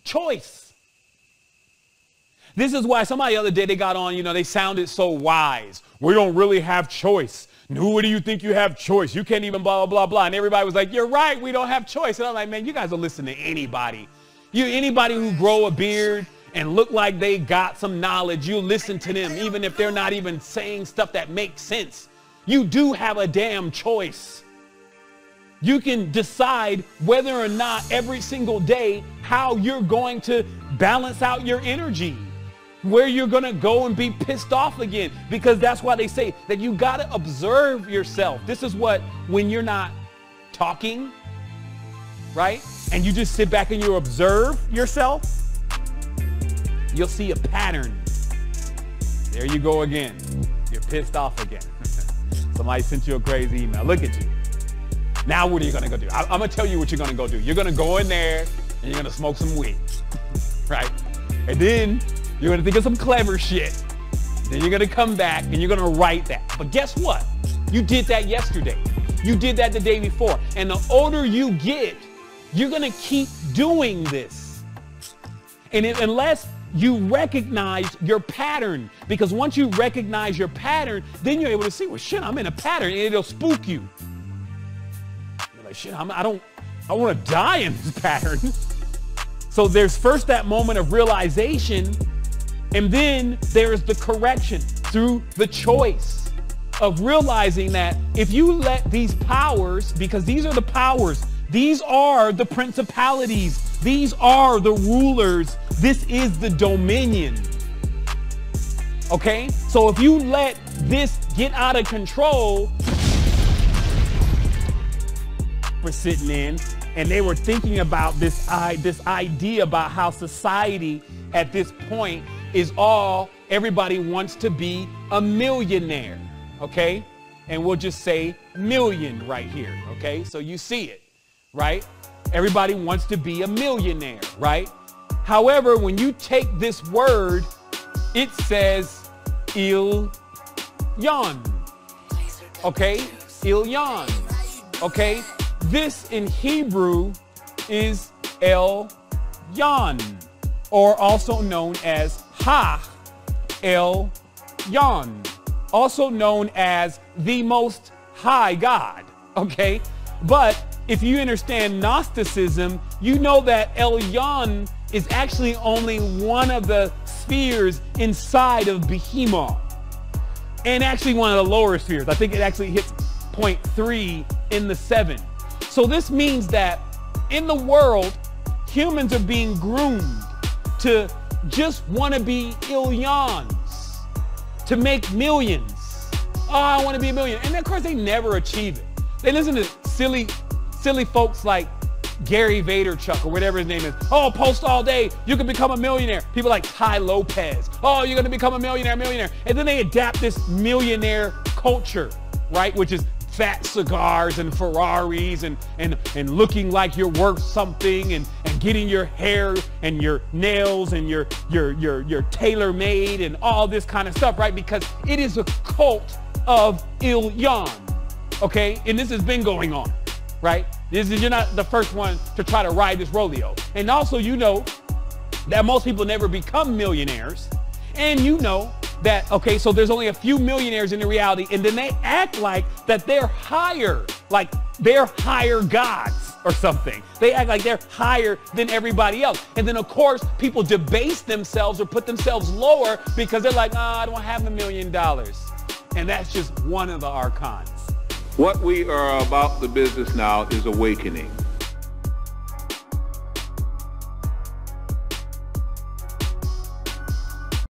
choice. This is why somebody the other day, they got on, they sounded so wise. We don't really have choice. Who do you think you have choice? You can't even blah, blah, blah, blah. And everybody was like, you're right, we don't have choice. And I'm like, man, you guys will listen to anybody. Anybody who grow a beard and look like they got some knowledge, you listen to them, even if they're not even saying stuff that makes sense. You do have a damn choice. You can decide whether or not every single day how you're going to balance out your energy, where you're going to go and be pissed off again, because that's why they say that you got to observe yourself. This is what, when you're not talking, right? And you just sit back and you observe yourself, you'll see a pattern. There you go again. You're pissed off again. Somebody sent you a crazy email. Look at you. Now what are you going to go do? I'm going to tell you what you're going to go do. You're going to go in there and you're going to smoke some weed, right? And then you're going to think of some clever shit. Then you're going to come back and you're going to write that. But guess what? You did that yesterday. You did that the day before. And the older you get, you're going to keep doing this. And unless you recognize your pattern, because once you recognize your pattern, then you're able to see, well, shit, I'm in a pattern, and it'll spook you. You're like, shit, I want to die in this pattern. So there's first that moment of realization, and then there's the correction through the choice of realizing that if you let these powers, because these are the powers, these are the principalities, these are the rulers, this is the dominion. Okay? So if you let this get out of control, we're sitting in, and they were thinking about this idea about how society at this point is everybody wants to be a millionaire, okay? And we'll just say million right here, okay? So you see it, right? Everybody wants to be a millionaire, right? However, when you take this word, it says il yon, okay? Il yon, okay? This in Hebrew is el yon, or also known as ha el yon, also known as the Most High God, okay? But if you understand Gnosticism, you know that Elyon is actually only one of the spheres inside of Behemoth, and actually one of the lower spheres. I think it actually hits 0.3 in the 7. So this means that in the world, humans are being groomed to just want to be Ilyons, to make millions. Oh, I want to be a millionaire. And of course, they never achieve it. They listen to silly folks like Gary Vaynerchuk or whatever his name is. Oh, post all day, you can become a millionaire. People like Ty Lopez. Oh, you're going to become a millionaire. And then they adapt this millionaire culture, right? Which is fat cigars and Ferraris and looking like you're worth something and getting your hair and your nails and your tailor-made and all this kind of stuff, right? Because it is a cult of Ilyon, okay? And this has been going on, right? You're not the first one to try to ride this rodeo. And also, you know that most people never become millionaires. And you know that, okay, so there's only a few millionaires in the reality, and then they act like that they're higher, like they're higher gods or something. They act like they're higher than everybody else. And then, of course, people debase themselves or put themselves lower because they're like, oh, I don't have $1 million. And that's just one of the archons. What we are about the business now is awakening.